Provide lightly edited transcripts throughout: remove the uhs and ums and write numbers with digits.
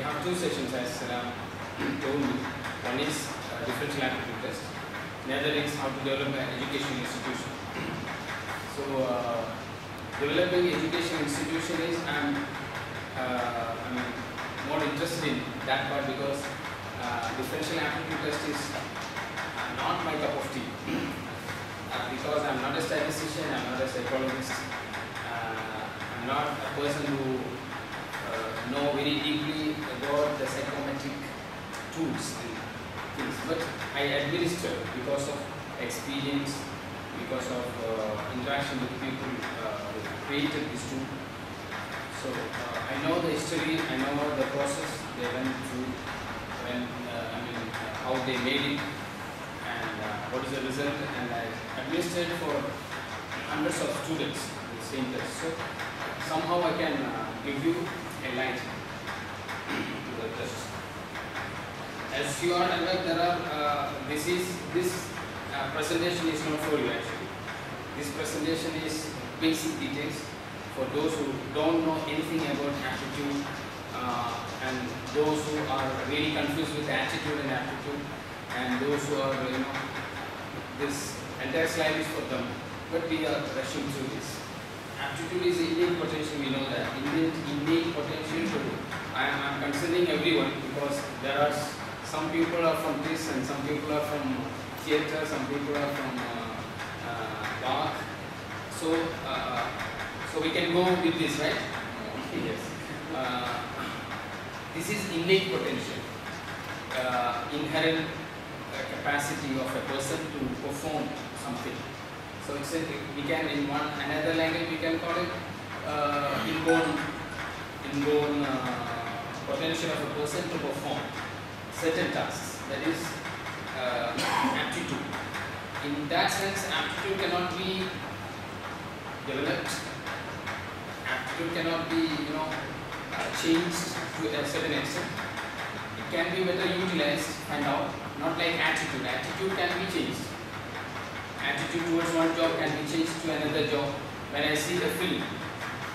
we have two sessions as told me. One is differential aptitude test. The other is how to develop an education institution. So developing education institution is I'm more interested in that part because differential aptitude test is not my cup of tea. Because I'm not a statistician, I'm not a psychologist, I'm not a person who know very deeply about the psychometric tools and things, but I administer because of experience, because of interaction with people who created this tool. So I know the history, I know the process they went through, when how they made it, and what is the result, and I administered for hundreds of students the same test. So somehow I can give you a light to the test. As you are aware, there are this presentation is not for you actually. This presentation is basic details for those who don't know anything about aptitude and those who are really confused with attitude and aptitude, and those who are this entire slide is for them. But we are rushing through this. Aptitude is innate potential, we know that. Innate potential, I am considering everyone because there are some people are from this and some people are from theatre, some people are from art. So we can go with this, right? Yes. This is innate potential, inherent capacity of a person to perform something. So it's we can, in another language we can call it inborn potential of a person to perform certain tasks. That is aptitude. In that sense, aptitude cannot be developed. Aptitude cannot be changed to a certain extent. It can be better utilized, find out. Not like attitude. Attitude can be changed. Attitude towards one job can be changed to another job. When I see the film,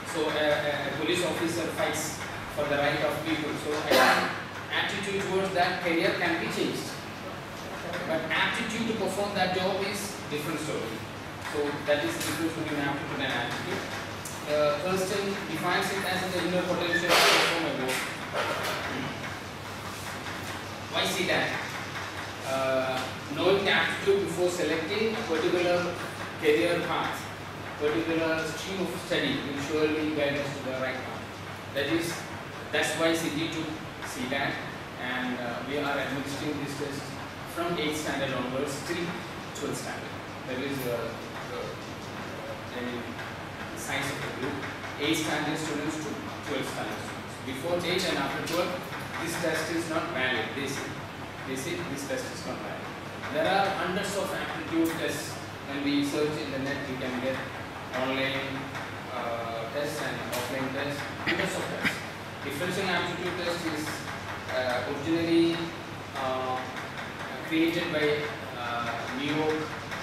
so a police officer fights for the right of people. So attitude towards that career can be changed. But aptitude to perform that job is different story. So that is the difference between aptitude and attitude. Thurston defines it as the inner potential to perform a work. Why say that? Knowing the aptitude before selecting a particular career path, particular stream of study will surely guide us to the right path. That's why CIGI took CDAT, and we are administering this test from 8th standard onwards till 12th standard. That is the size of the group. 8th standard students to 12th standard students. Before 8 and after 12, this test is not valid. They say this test is not valid. There are hundreds of aptitude tests. When we search in the net, we can get online tests and offline tests, hundreds of tests. Differential aptitude test is originally created by New York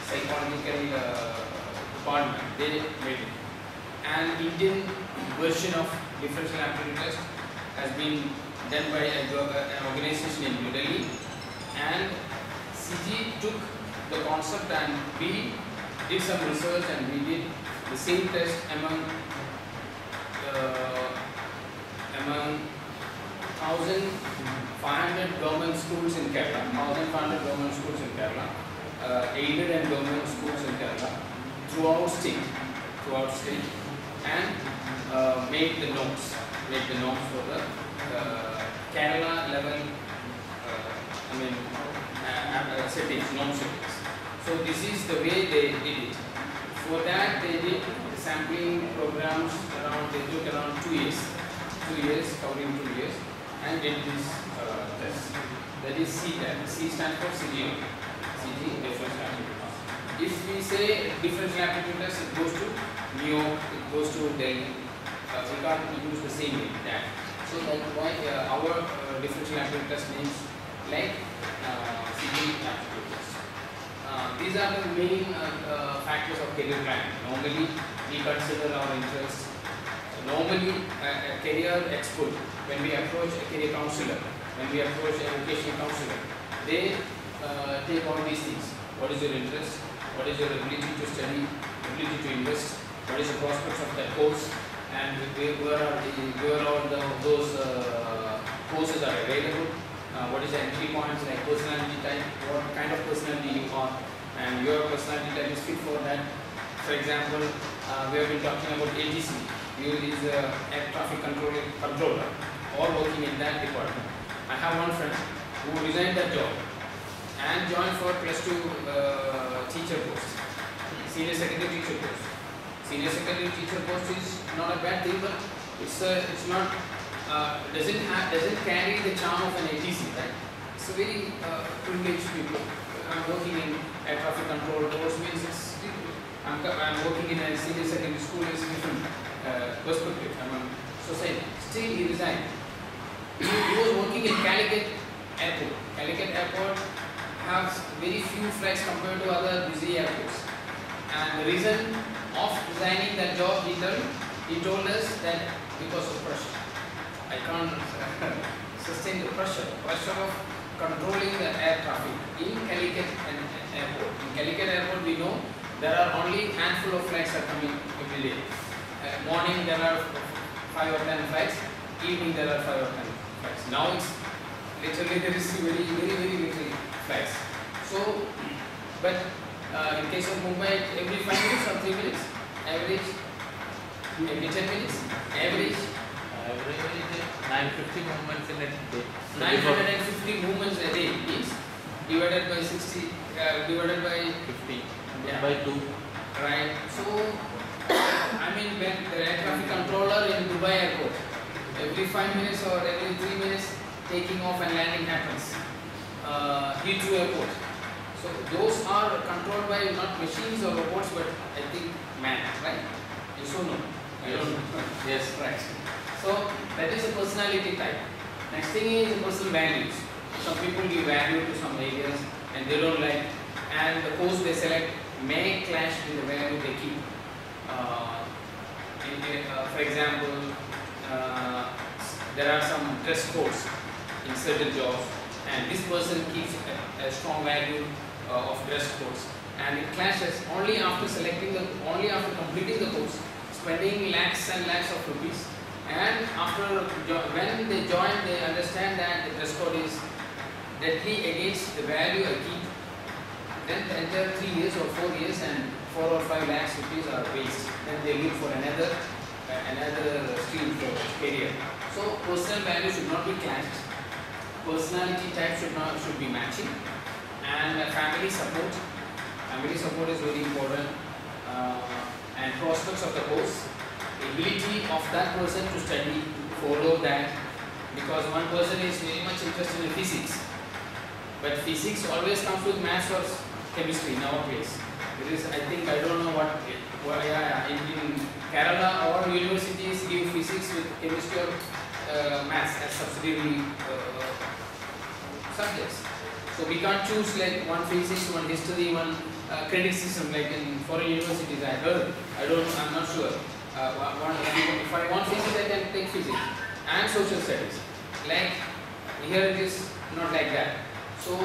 Psychological Department. They made it. An Indian version of differential aptitude test has been done by an organization in New Delhi, and CIGI took the concept and we did some research and we did the same test among 1,500 government schools in Kerala, aided and government schools in Kerala throughout state, and made the notes for the Kerala level settings. So this is the way they did it. For that they did the sampling programs they took around 2 years, covering 2 years, and did this test. That is CDAT. C stands for CIGI, differential aptitude test. If we say differential aptitude test, it goes to New York, it goes to Delhi. We can't use the same name, that. So that's why our differential aptitude test names like CIGI aptitude test. These are the main factors of career planning. Normally, we consider our interests, normally a career expert, when we approach a career counselor, when we approach a vocational counselor, they take all these things. What is your interest? What is your ability to study, ability to invest? What is the prospects of that course? And where all those courses are available? What is the entry points, like personality type? What kind of personality you are? And your personality type is fit for that. For example, we have been talking about ATC. You is air traffic controller, all working in that department. I have one friend who resigned that job and joined for +2 teacher post, senior secondary teacher post. Senior secondary teacher post is not a bad thing, but it's not doesn't carry the charm of an ATC, right? It's a very privileged people. I'm working in air traffic control course, means it's I'm working in a senior secondary school, is different perspective among society. Still he resigned. He was working in Calicut Airport. Calicut Airport has very few flights compared to other busy airports. And the reason of resigning that job, he told us that because of pressure. I can't sustain the pressure of controlling the air traffic in Calicut Airport. In Calicut Airport, we know there are only handful of flights are coming every day. Morning there are 5 or 10 flights, evening there are 5 or 10 flights. Now it's literally there is very little flights. So, but in case of Mumbai, every 5 minutes or 3 minutes, average, every 10 minutes, average 950 movements in a day. 950 movements a day is divided by 60, divided by 50, yeah, by 2. Right. So, I mean, when the air traffic controller in Dubai airport, every 5 minutes or every 3 minutes, taking off and landing happens. Heathrow airport. So those are controlled by not machines or robots, but I think man, right? You so know. I don't know. Yes, right. So that is a personality type. Next thing is personal values. Some people give value to some areas and they don't like, and the course they select may clash with the value they keep. For example, there are some dress codes in certain jobs, and this person keeps a strong value of dress codes, and it clashes only after completing the course, spending lakhs and lakhs of rupees, and after when they join, they understand that the dress code is deadly against the value I keep. Then the entire 3 years or 4 years and 4 or 5 lakhs rupees are waste. Then they look for another stream for career. So personal value should not be clashed. Personality type should be matching, and family support. Family support is very important, and prospects of the course, ability of that person to study, follow that, because one person is very much interested in physics, but physics always comes with maths or chemistry in our place. There is, I think, I don't know what in Kerala or universities give physics with chemistry or maths as subsidiary subjects. So we can't choose like one physics, one history, one credit system like in foreign universities. I heard, I'm not sure. If I want physics, I can take physics and social studies. Like here it is not like that. So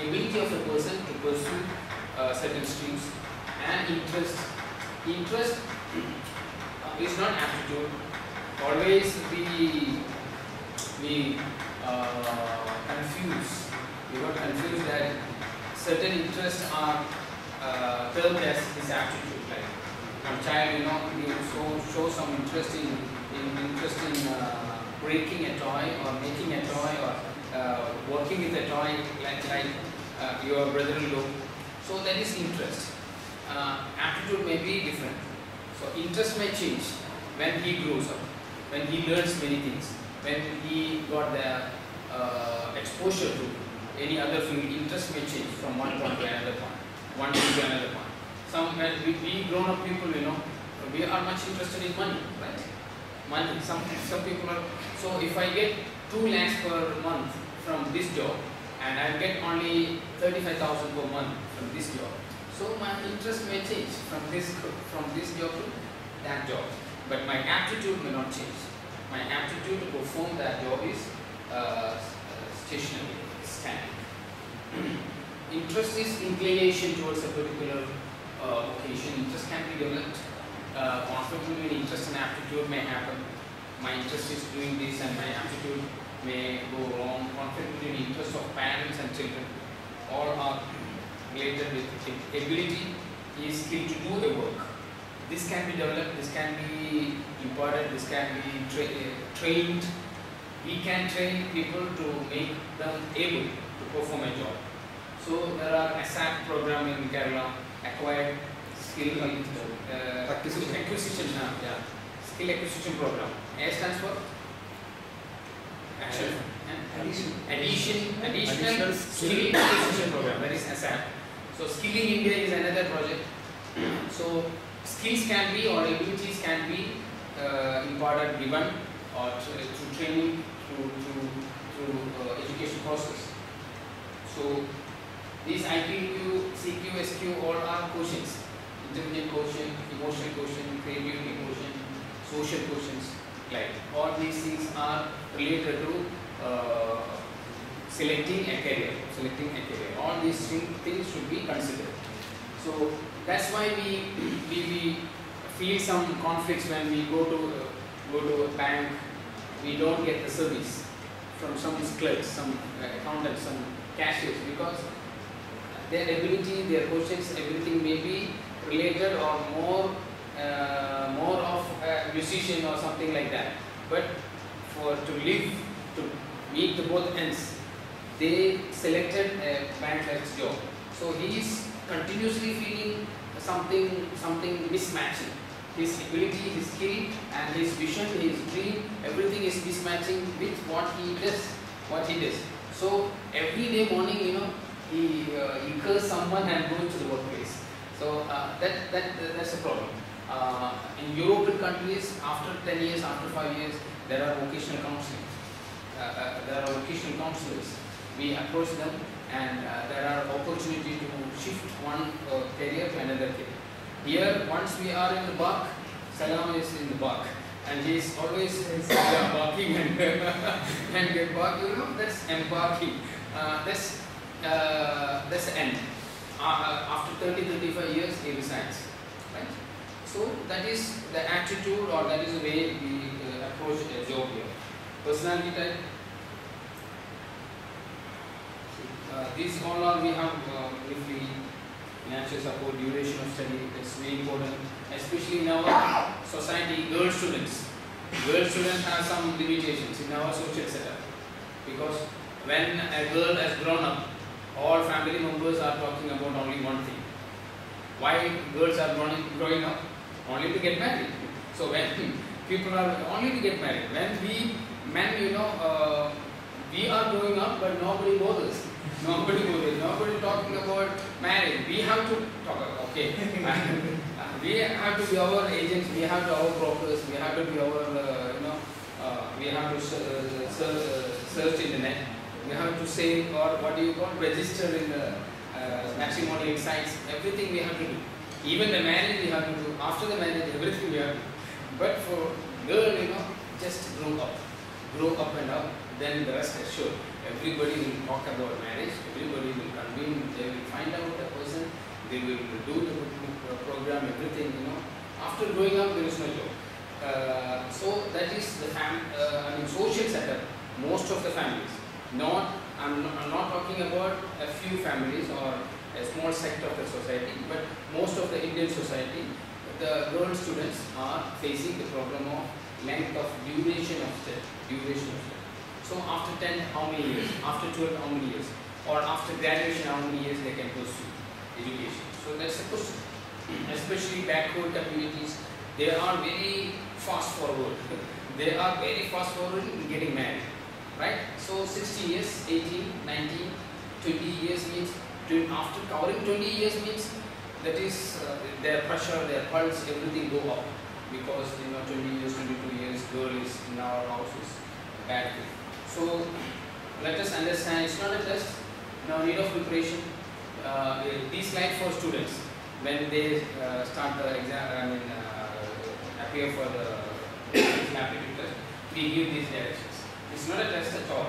ability of a person to pursue certain streams and interest. Interest is not aptitude. Always we confuse. We got confused that certain interests are termed as this aptitude. Like from child, we show some interest in breaking a toy or making a toy or working with a toy, like your brother-in-law. So that is interest. Aptitude may be different. So interest may change when he grows up, when he learns many things, when he got the exposure to any other field. Interest may change from one point to another point, one field to another point. We grown-up people, we are much interested in money, right? Money. Some people are. So if I get 2 lakhs per month from this job, and I get only 35,000 per month from this job, so my interest may change from this job to that job. but my aptitude may not change. My aptitude to perform that job is stationary, static. Interest is inclination towards a particular vocation. Interest can be developed. Conflict between interest and aptitude may happen. My interest is doing this and my aptitude may go wrong. Conflict between interest of parents and children. All are related with ability is skill to do the work. This can be developed, this can be imparted, this can be trained. We can train people to make them able to perform a job. So there are ASAP program in Kerala, acquired skill acquisition, skill acquisition program. A stands for additional skill acquisition program. That is ASAP. So Skilling India is another project. So skills can be or abilities can be imparted, given, or through training, through education process. So these IQ, CQ, SQ all are quotients. Intelligent quotient, emotional quotient, creativity quotient, social quotients. Like all these things are related to selecting a career. All these things should be considered. So that's why we feel some conflicts when we go to a bank. We don't get the service from some clerks, some accountants, some cashiers, because their ability, their quotients, everything may be related or more of a musician or something like that. But to live, to meet the both ends, they selected a bank clerk's job. So he is continuously feeling something mismatching. His ability, his skill, and his vision, his dream, everything is mismatching with what he does. So every day morning, he curses someone and goes to the workplace. So that's a problem. In European countries, after 10 years, after 5 years, there are vocational counseling. There are vocational counselors. We approach them, and there are opportunity to shift one career to another career. Here, once we are in the bark, Salam is in the bark, and he is always barking and get bark. That's embarking. That's the end. After 30-35 years, he resigns. Right? So that is the attitude, or that is the way we approach a job here. Personality type. These all are, we have briefly financial support, duration of study. That's very important, especially in our society. Girl students have some limitations in our social setup, because when a girl has grown up, all family members are talking about only one thing. Why girls are growing up? Only to get married. So when people are only to get married, when we men, we are growing up, but nobody bothers. Nobody talking about marriage. We have to talk. Okay, we have to be our agents. We have to be our brokers. We have to be our we have to search in the net. We have to say, or what do you call, register in the matrimonial sites. Everything we have to do. Even the marriage we have to do. After the marriage, everything we have to do. But for girl, just grow up and up. Then the rest is sure. Everybody will talk about marriage. Everybody will convene. They will find out the person. They will do the program. Everything. After growing up, there is no job. So that is the social setup. Most of the families. I'm not talking about a few families or a small sector of the society, but most of the Indian society, the girl students are facing the problem of length of duration of study. So after 10, how many years? After 12, how many years? Or after graduation, how many years they can pursue education? So that's the question. Especially backward communities, they are very fast forward. They are very fast forward in getting married. Right? So 60 years, 18, 19, 20 years means, after covering 20 years means, that is their pressure, their pulse, everything go up. Because 20 years, 22 years, girl is in our house is bad thing. So let us understand, it's not a test, need of preparation. These slides for students when they start the exam, appear for the differential aptitude test, we give these directions. It's not a test at all.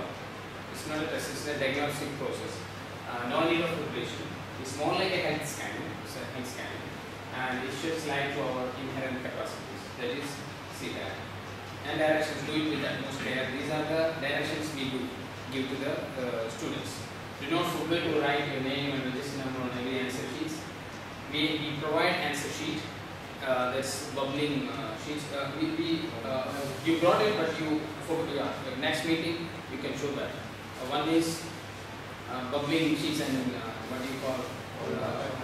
It's not a test, it's a diagnostic process. No need of preparation. It's more like a health scanning. It's a health scanning. And it sheds light to our inherent capacities. That is CIGI. And directions, do it with atmosphere. These are the directions we give to the students. Do not forget to write your name and register number on every answer sheet. We provide answer sheet. That's bubbling sheets. You brought it, but you forgot. The next meeting, you can show that. One is bubbling sheets and what do you call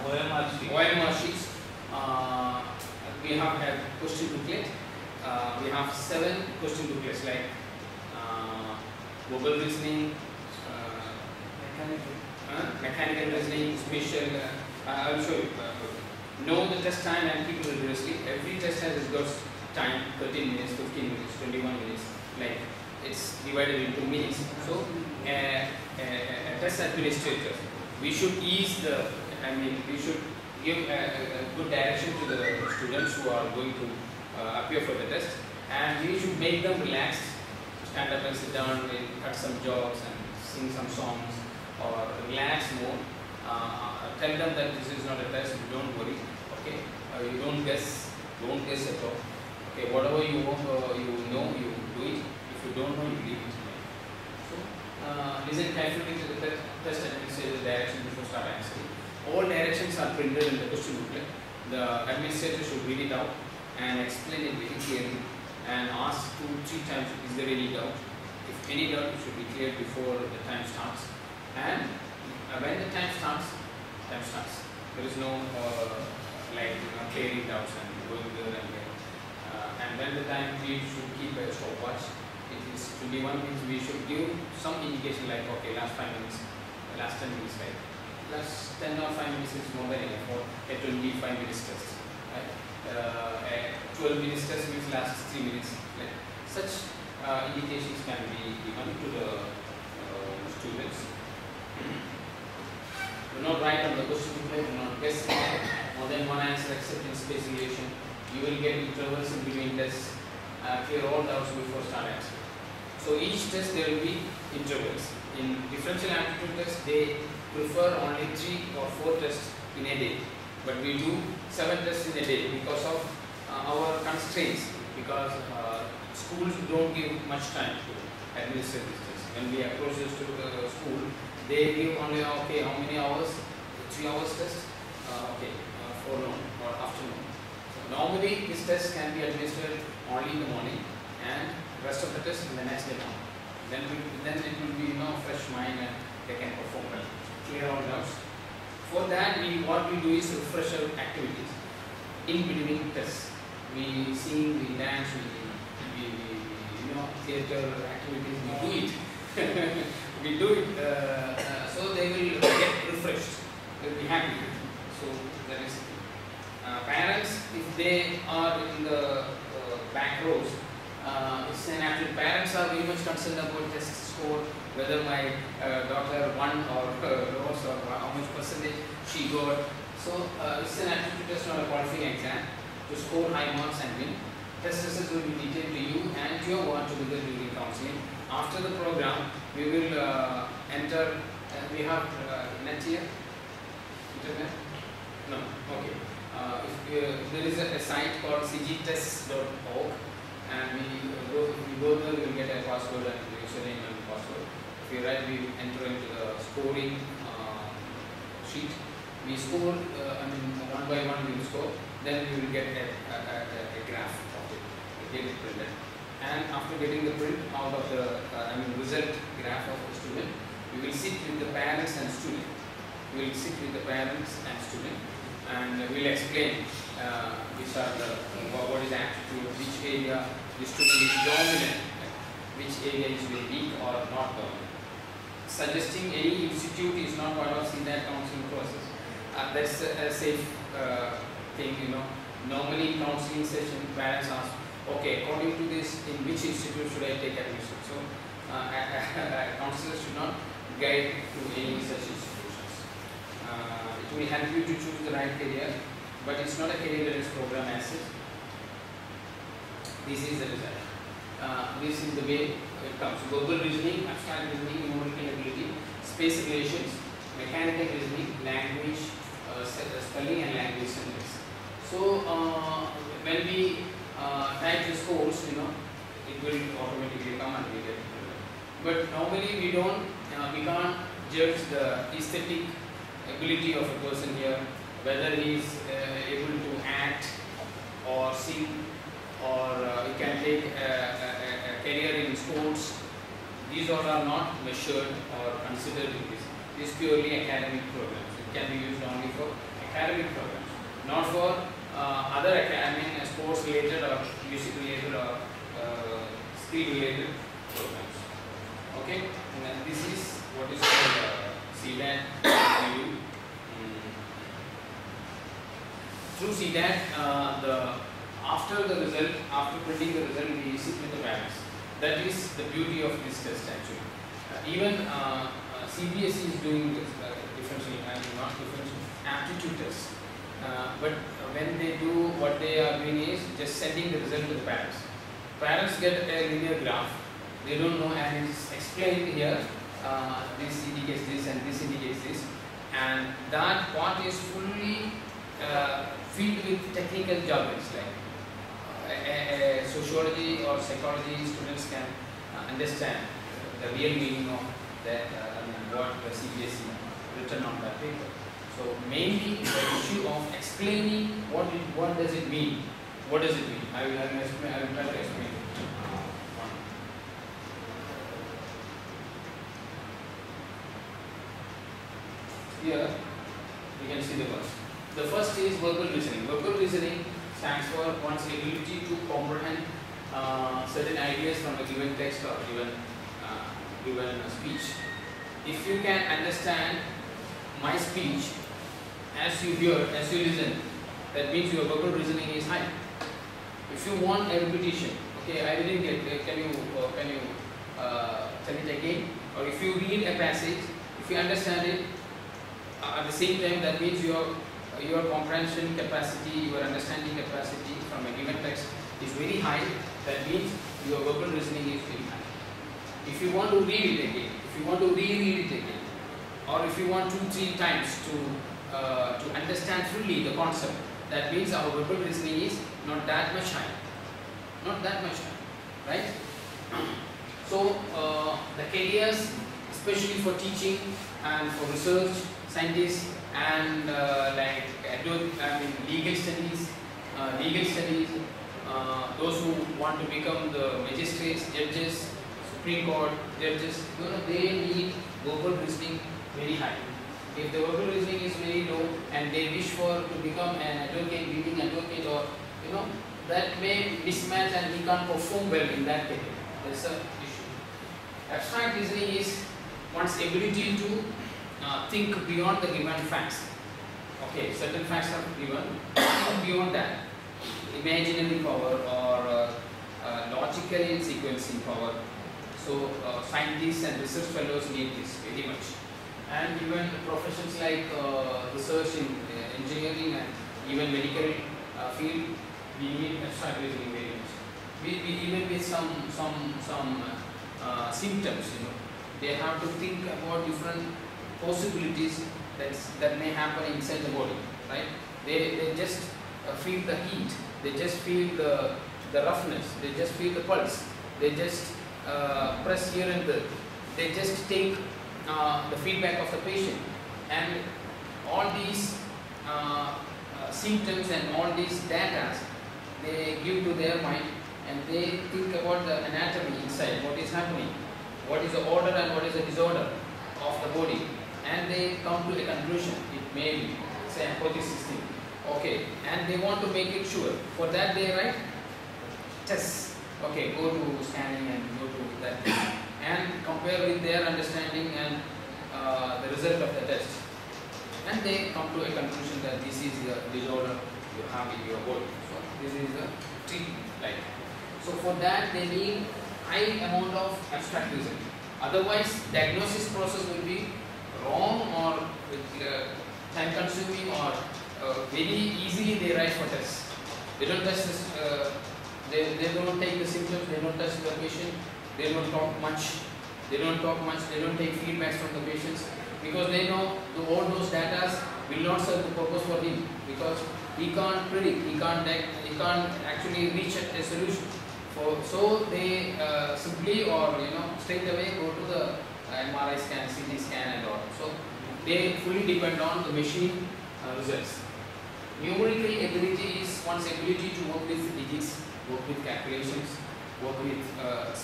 OMR sheets. We have a question booklet. We have 7 question booklets like verbal reasoning, mechanical reasoning, spatial. I will show you. Know the test time and keep it rigorously. Every test has got time: 13 minutes, 15 minutes, 21 minutes. Like it's divided into minutes. So a test administrator, we should ease the. We should give a good direction to the students who are going to appear for the test, and we should make them relaxed, stand up and sit down, and cut some jokes and sing some songs, or relax more. Tell them that this is not a test, don't worry, okay? You don't guess at all. Okay, whatever you want, you know, you do it. If you don't know, you leave it. So, listen carefully to the test administrator's direction before start answering. All directions are printed in the question booklet. The administrator should read it out and explain it very clearly and ask 2-3 times, is there any doubt? If any doubt, it should be cleared before the time starts. And when the time starts. There is no clearing doubts and going there and there. And when the time, we should keep a stopwatch. It is 21 means we should give some indication like, okay, last 5 minutes, last 10 minutes, like last 10 or 5 minutes is more than enough for a 25 minutes test. Right? A 12 minutes test means last 3 minutes. Like such indications can be given to the students. Do not write on the question booklet, do not guess more than one answer except in space relation. You will get intervals in between tests, clear all doubts before start answering. So each test there will be intervals. In differential aptitude test, they prefer only 3 or 4 tests in a day. But we do 7 tests in a day because of our constraints, because schools don't give much time to administer this test. When we approach this to the school, they give only, okay, how many hours? 3 hours test? Forenoon or afternoon. So normally this test can be administered only in the morning and rest of the test in the next day morning. Then it will be fresh mind and they can perform well. Clear all doubts. For that, what we do is refresher activities in between tests. We sing, we dance, we theater activities. We do it. We do it. So they will get refreshed. They will be happy. So that is parents, if they are in the back rows. It's an actual parents are very much concerned about test score, whether my daughter won or lost or how much percentage she got. So it's an aptitude test, not a qualifying exam. To score high marks and win. Test results will be detailed to you and your ward together during counseling. After the program, we will enter. We have net here. Internet? No. Okay. There is a site called CIGI-test.org. And if we go there, we will get a password and username and password. If you write, we enter into the scoring sheet. We score, one by one we will score. Then we will get a graph of it. We get it printed. And after getting the print out of the result graph of the student, we will sit with the parents and student. We will sit with the parents and student, and we will explain which are what is aptitude, which area the student is dominant, which area is very weak or not dominant. Suggesting any institute is not part of CIGI counseling process. That's a safe thing, Normally in counseling session, parents ask, okay, according to this, in which institute should I take admission? So, a counselor should not guide to any such institutions. It will help you to choose the right career, but it's not a career readiness program as such. This is the result. This is the way it comes. Verbal reasoning, abstract reasoning, numerical ability, space relations, mechanical reasoning, language, spelling and language syntax. So when we type this course, you know, it will automatically come and we get it. But normally we can't judge the aesthetic ability of a person here, whether he is able to act or sing, or he can take a career in sports. These all are not measured or considered in this. This is purely academic programs. It can be used only for academic programs, not for other academic, sports related or music related or skill related programs. Okay, and this is what is called CDAT review. Through CDAT, after the result, after printing the result, we sit with the parents. That is the beauty of this test actually. Even CBSE is doing this differential aptitude test. But when they do, what they are doing is just sending the result to the parents. Parents get a linear graph. They don't know, and it's explained here. This indicates this and this indicates this, and that part is fully filled with technical jargons like sociology or psychology students can understand the real meaning of that, what the CBSE written on that paper. So mainly the issue of explaining what does it mean. What does it mean? I will try to explain it. Here you can see the first. The first is verbal reasoning. Verbal reasoning stands for one's ability to comprehend certain ideas from a given text or given speech. If you can understand my speech as you hear, as you listen, that means your verbal reasoning is high. If you want a repetition, okay, I didn't get it. Can you tell it again? Or if you read a passage, if you understand it at the same time, that means your comprehension capacity, your understanding capacity from a given text is very high. That means your verbal reasoning is very high. If you want to read it again, if you want to reread it again, or if you want 2-3 times to understand fully the concept, that means our verbal reasoning is not that much high. Not that much high, right? So the careers, especially for teaching and for research, scientists and legal studies, those who want to become the magistrates, judges, Supreme Court judges, they need verbal reasoning very high. If the verbal reasoning is very low and they wish for to become an advocate, leading advocate, or that may mismatch and we can't perform well in that career. That's an issue. Abstract reasoning is one's ability to think beyond the given facts. Okay, certain facts are given, think beyond that. Imaginary power or logical and sequencing power. So scientists and research fellows need this very much. And even professions like research in engineering and even medical field, we need abstract reasoning very much. Even with some symptoms, they have to think about different possibilities that may happen inside the body, right? They just feel the heat, they just feel the roughness, they just feel the pulse, they just press here and there, they just take the feedback of the patient, and all these symptoms and all these data they give to their mind, and they think about the anatomy inside, what is happening, what is the order and what is the disorder of the body, and they come to a conclusion. It may be, say, hypothesis thing. Okay, and they want to make it sure. For that they write tests. Okay, go to scanning and go to that thing, and compare with their understanding and the result of the test, and they come to a conclusion that this is the disorder you have in your body. So this is the treatment. Like, so for that they need high amount of abstract reasoning. Otherwise, diagnosis process will be wrong or time consuming, or very easily they write for tests. They don't test this They don't take the symptoms, they don't touch the patient, they don't talk much, they don't take feedbacks from the patients, because they know all those data will not serve the purpose for him, because he can't predict, he can't actually reach a solution. So they simply or straight away go to the MRI scan, CT scan and all. So they fully depend on the machine results. Numerical ability is one's ability to work with digits, work with calculations, work with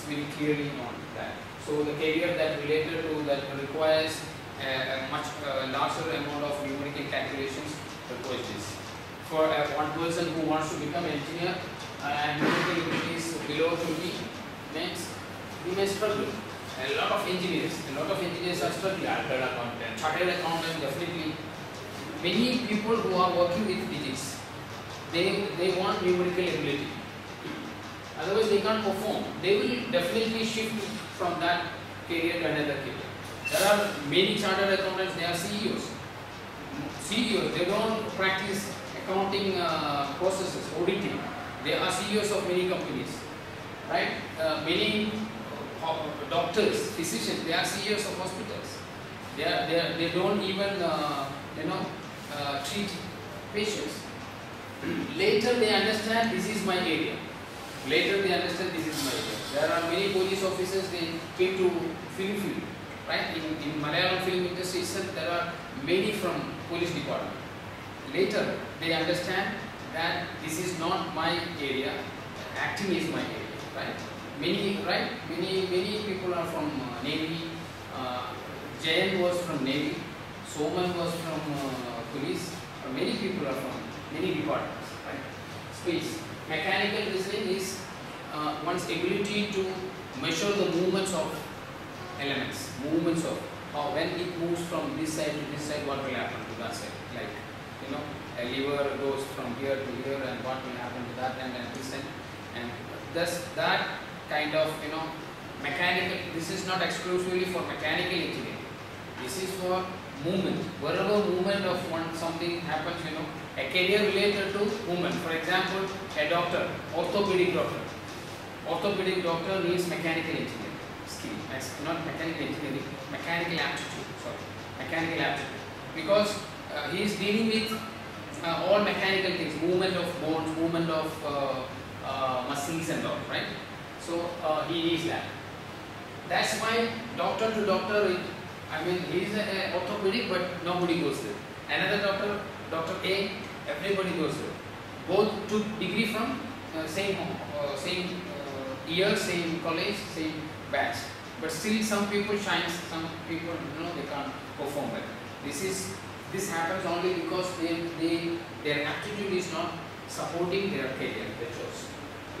very clearly on that. So the career that related to that requires a much larger amount of numerical calculations requires this. For one person who wants to become an engineer and numerical ability is below 20, means he may struggle. A lot of engineers are struggling. Chartered accountant, definitely. Many people who are working with digits, they want numerical ability. Otherwise they can't perform. They will definitely shift from that career to another career. There are many chartered accountants, they are CEOs. They don't practice accounting processes, auditing. They are CEOs of many companies. Right? Many doctors, physicians, they are CEOs of hospitals. They don't even treat patients. Later they understand this is my area. There are many police officers, they came to film field. Right? In Malayalam film industry itself, there are many from police department. Later they understand that this is not my area, acting is my area. Right? Many people are from Navy. Jayan was from Navy. Soman was from police. Many people are from many departments. Right? Space. Mechanical reasoning is one's ability to measure the movements of elements. Movements of how when it moves from this side to this side, what will happen to that side? Like a lever goes from here to here, and what will happen to that end and this end, and thus that kind of mechanical. This is not exclusively for mechanical engineering. This is for movement. Wherever movement of something happens, a career related to movement. For example, a doctor, orthopedic doctor. Orthopedic doctor needs mechanical engineering skill. Not mechanical engineering, mechanical aptitude. Mechanical aptitude. Because he is dealing with all mechanical things, movement of bones, movement of muscles and all, right? So he needs that. That's why doctor to doctor, he is an orthopedic, but nobody goes there. Another doctor, Dr. A, everybody goes there. Both took degree from same year, same college, same batch. But still some people shine, some people they can't perform well. This happens only because their aptitude is not supporting their career, their choice.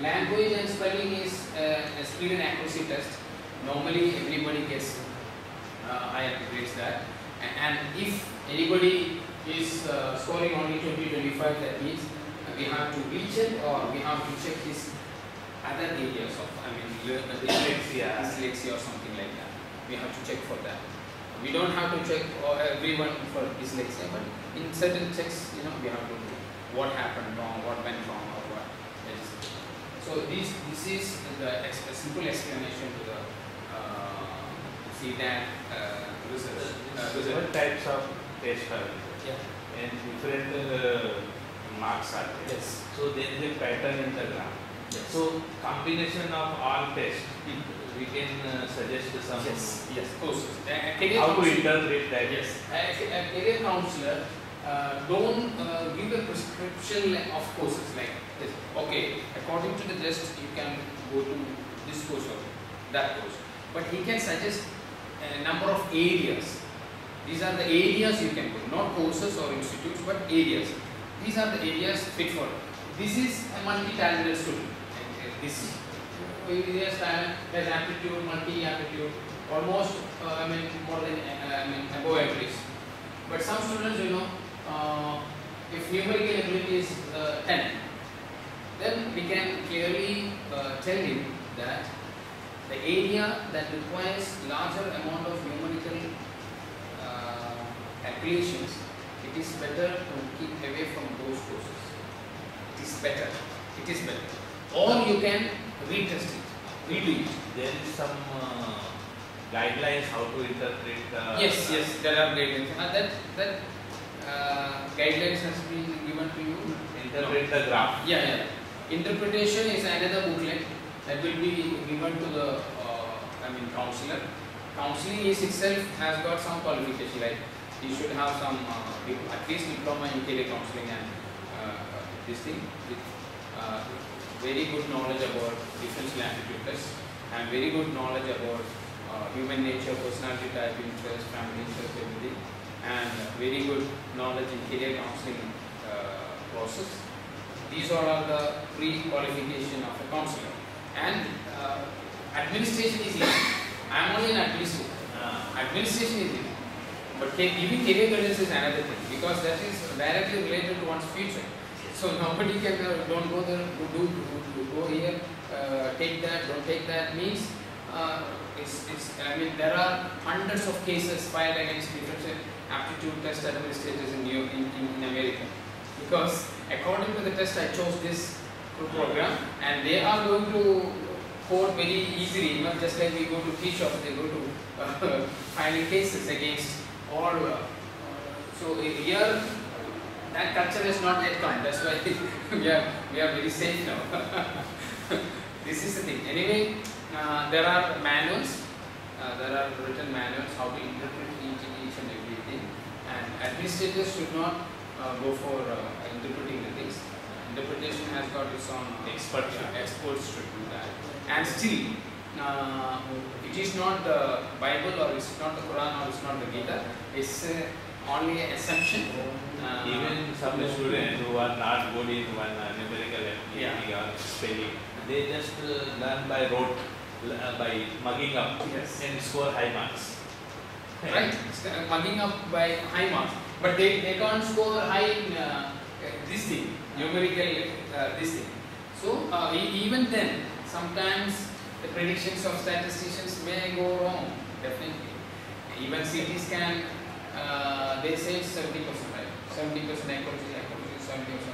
Language and spelling is a speed and accuracy test. Normally everybody gets higher grades that. And if anybody is scoring only 20-25, that means we have to recheck or we have to check his other areas of, dyslexia or something like that. We have to check for that. We don't have to check everyone for dyslexia, but in certain checks, we have to do what happened wrong, what went wrong, or what. So this is a simple explanation to the CDAT research. What types of tests are there? Yeah. And different marks are there. Yes. So there is a pattern in the graph. Yes. So combination of all tests, we can suggest some. Yes. Courses. How to interpret that? Yes. A career counselor don't give a prescription of courses like this. Okay, according to the test, you can go to this course or that course. But he can suggest a number of areas. These are the areas you can go, not courses or institutes, but areas. These are the areas fit for. This is a multi-talented student. This areas talent has aptitude, multi-aptitude, almost more than above average. But some students, if numerical ability is 10, then we can clearly tell him that the area that requires larger amount of numerical calculations, it is better to keep away from those courses. It is better. or you can retest it, redo it. There is some guidelines how to interpret. Yes, there are guidelines. That guidelines has been given to you. Interpret the graph. Yeah. Interpretation is another booklet that will be given to the counselor. Counseling is itself has got some qualification, like you should have some at least diploma in career counseling and this thing with very good knowledge about differential aptitude test and very good knowledge about human nature, personality type, interest, family interest, everything, and very good knowledge in career counseling process. These all are the pre-qualification of a counselor. And administration is easy. I am only an administrator. Administration is easy. But giving career guidance is another thing, because that is directly related to one's future. So nobody can don't go there, go here, take that, don't take that. Means there are hundreds of cases filed against differential aptitude test administrators in America, because according to the test I chose this program, and they are going to court very easily, not just like we go to tea shops, they go to filing cases against all. So here that culture has not yet come. That's why we are very safe now. This is the thing. Anyway, there are manuals. There are written manuals how to interpret each and everything. And administrators should not go for interpreting the things. Interpretation has got its own experts should do that. And still, it is not the Bible, or it's not the Quran, or it's not the Gita. It's only an assumption. Even some students who are not good in one numerical ability or spelling, they just learn by rote, by mugging up, and score high marks. Right, mugging up by high marks, but they can't score high in this thing, numerical this thing. So even then, sometimes the predictions of statisticians may go wrong. Definitely, even CT scan, they say 70%, right? 70% accuracy, 70 or 75%.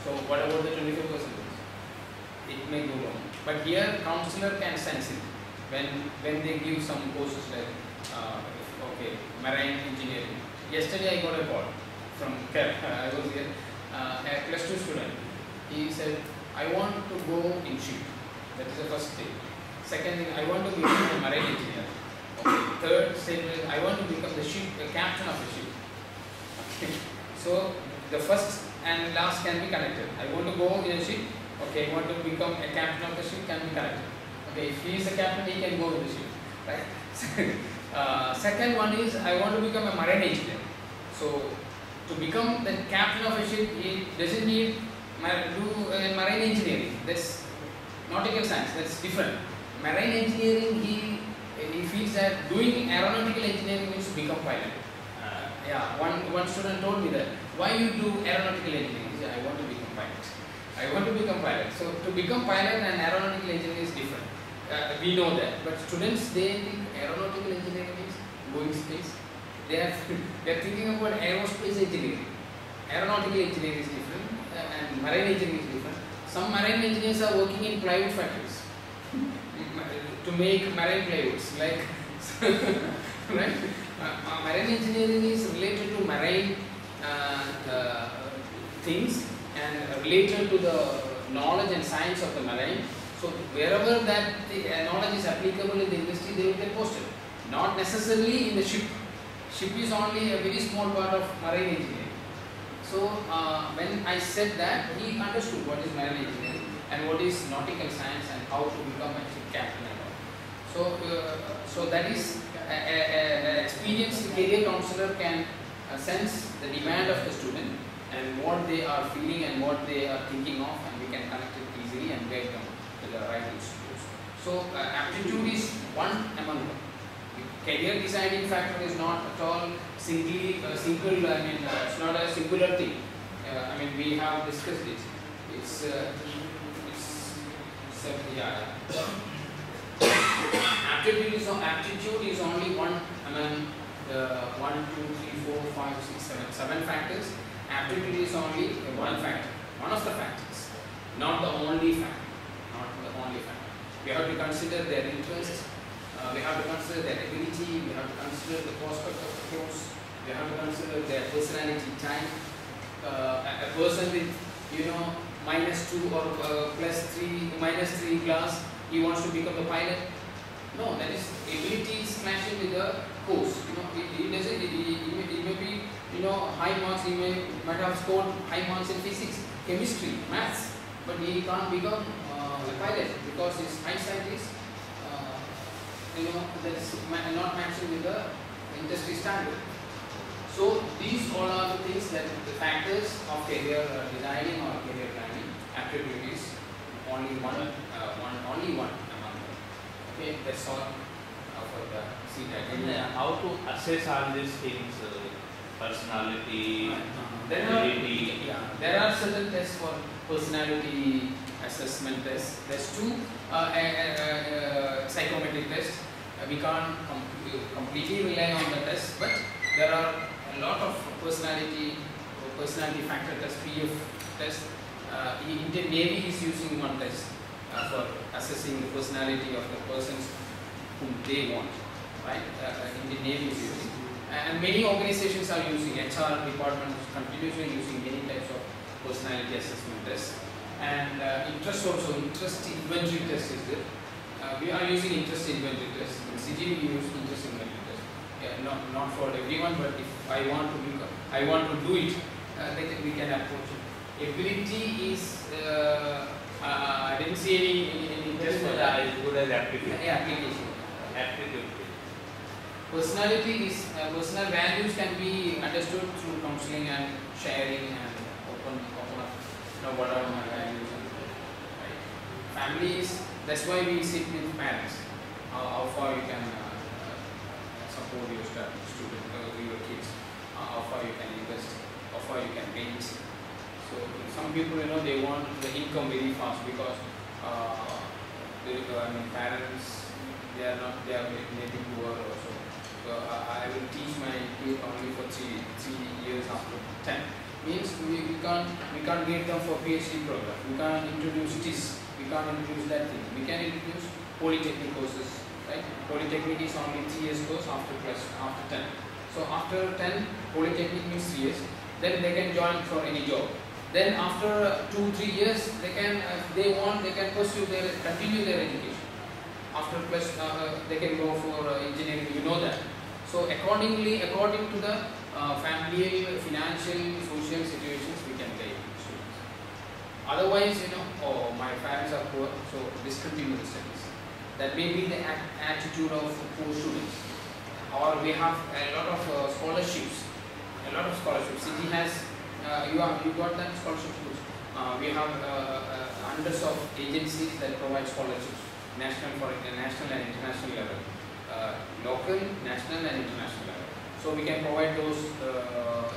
So what about the 25%? It may go wrong. But here, counselor can sense it when they give some courses like marine engineering. Yesterday I got a call from I was here, a +2 student. He said, I want to go in ship. That is the first thing. Second thing, I want to become a marine engineer. Okay. Third statement, I want to become the captain of the ship. Okay. So the first and last can be connected. I want to go in a ship. Okay, I want to become a captain of the ship, can be connected. Okay, if he is a captain, he can go with the ship. Right? Second one is, I want to become a marine engineer. So to become the captain of a ship, he doesn't need do marine engineering. That's nautical science. That's different. Marine engineering, he feels that doing aeronautical engineering means to become pilot. One student told me that, why you do aeronautical engineering? He said, I want to become pilot. I want to become pilot. So to become pilot and aeronautical engineering is different. We know that. But students, they think aeronautical engineering means going space. They are thinking about aerospace engineering. Aeronautical engineering is different, and marine engineering is different. Some marine engineers are working in plywood factories to make marine plywoods, like right? Marine engineering is related to marine things and related to the knowledge and science of the marine. So wherever that knowledge is applicable in the industry, they will get posted. Not necessarily in the ship. Ship is only a very small part of marine engineering. So when I said that, he understood what is marine engineering and what is nautical science and how to become a ship captain and all. So that is an experienced career counselor can sense the demand of the student and what they are feeling and what they are thinking of, and we can connect it easily and guide them to the right institutes. So aptitude is one among them. Career deciding factor is not at all simple. It's not a singular thing. We have discussed it. Aptitude is only one among the 1, 2, 3, 4, 5, 6, 7 factors. Aptitude is only one factor, one of the factors. not the only factor. Not the only factor. We have to consider their interest. We have to consider their ability. We have to consider the prospect of the course. We have to consider their personality type. A person with -2 or -3 class, he wants to become a pilot. No, that is ability is clashing with the course. He doesn't. He may be high marks. He might have scored high marks in physics, chemistry, maths, but he can't become a pilot because his eyesight is that is not matching with the industry standard. So these all are the things that the factors of career designing or career planning. Aptitude is only one among them. Okay, that's all for the CIGI. And how to assess all these things? Personality, ability. There are certain tests for personality assessment tests. There's 2 psychometric tests. We can't completely rely on the test, but there are a lot of personality factor tests, PF tests. Indian Navy is using one test for assessing the personality of the persons whom they want. Right? Indian Navy is using. And many organizations are using, HR departments continuously using many types of personality assessment tests. And interest inventory test is there. We are using interest inventory test. In CIGI we use interest inventory test. Yeah, not for everyone, but if I want to do it, we can approach it. Ability is, I didn't see any test for that. As good as aptitude. Yeah, application. Aptitude. Personality is, personal values can be understood through counseling and sharing and open up, whatever my values are. Right. Families, that's why we sit with parents. How far you can support your student, your kids, how far you can invest, how far you can paint. So some people, they want the income very fast because parents, they are maybe poor also. So I will teach my kid only for 3 years after 10. Means we can't get them for PhD program. We can't introduce this. We can't introduce that thing. We can introduce polytechnic courses, right? Polytechnic is only 3 years course after 10. So after 10, polytechnic means 3 years. Then they can join for any job. Then after 2-3 years, they can, if they want, they can continue their education. After they can go for engineering. You know that. So according to the family, financial, social situations, we can take students. Otherwise, oh, my parents are poor, so discontinue the studies. That may be the attitude of poor students. Or we have a lot of scholarships. CIGI has, you got that scholarship tools. We have hundreds of agencies that provide scholarships, national and international level. Local, national and international level. So we can provide those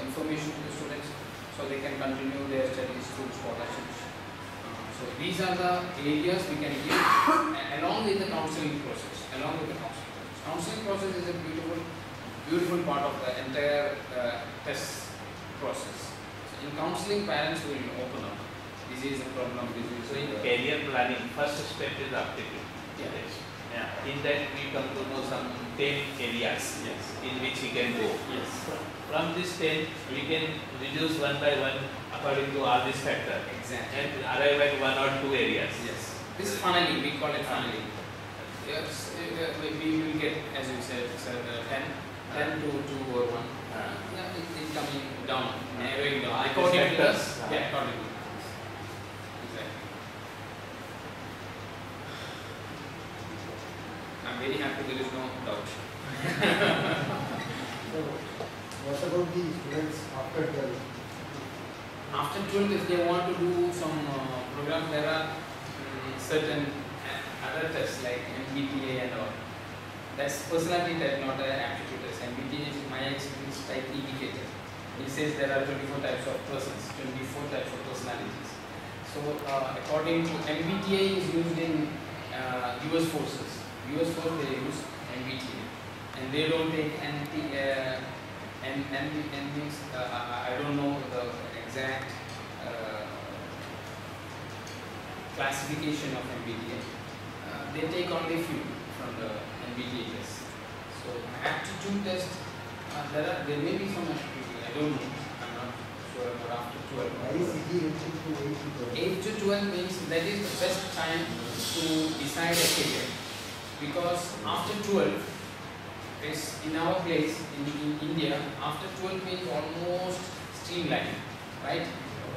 information to the students so they can continue their studies through scholarships. So these are the areas we can give along with the counseling process. Counseling process is a beautiful part of the entire test process. So in counseling, parents will open up. This is a problem. So in career planning, first step is aptitude. Yes. Yeah. In that we come to know some 10 areas in which we can go. Yes. From this 10, we can reduce one by one according to all these factors. Exactly. And arrive at 1 or 2 areas. This is funneling, we call it funneling. Yes, we will get, as you said, 10 to 2 or 1. It's coming down, narrowing down. According to us. According to us. I'm very happy there is no doubt. So, what about the students after 12? After 12, if they want to do some program, there are certain other tests like MBTA and all. That's personality test, not an aptitude test. MBTA is my experience type indicator. It says there are 24 types of persons, 24 types of personalities. So according to MBTA is used in US forces. US force they use MBTA, and they don't take means I don't know the exact classification of MBTA. They take only few from the MBTA test. So aptitude test, there may be some aptitude, I don't know, I'm not sure about after 12. Why is CIGI 8 to 12? 8 to 12 means that is the best time to decide a career, because after 12 is in our place in India, after 12 means almost streamlined, right?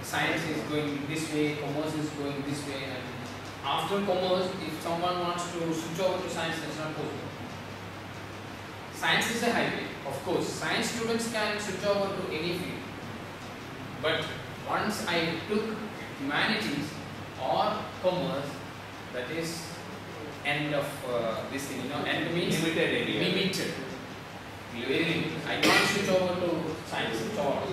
Science is going this way, commerce is going this way, and after commerce, if someone wants to switch over to science, that's not possible. Science is a highway, of course. Science students can switch over to any field, but once I took humanities or commerce, that is end of this thing, end means Limited area. limited. Very limited. I can't switch over to science at all.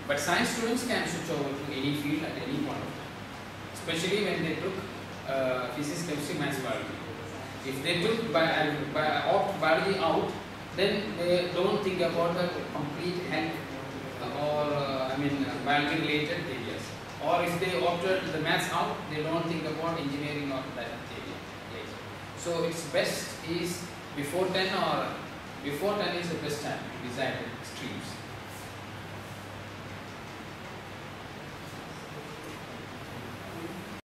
But science students can switch over to any field at any point of time, especially when they took physics, chemistry, maths, biology. If they took biology out, then they don't think about the complete health or biology related areas. Or if they opted the maths out, they don't think about engineering or that area later. So it's best is before 10 is the best time to decide streams.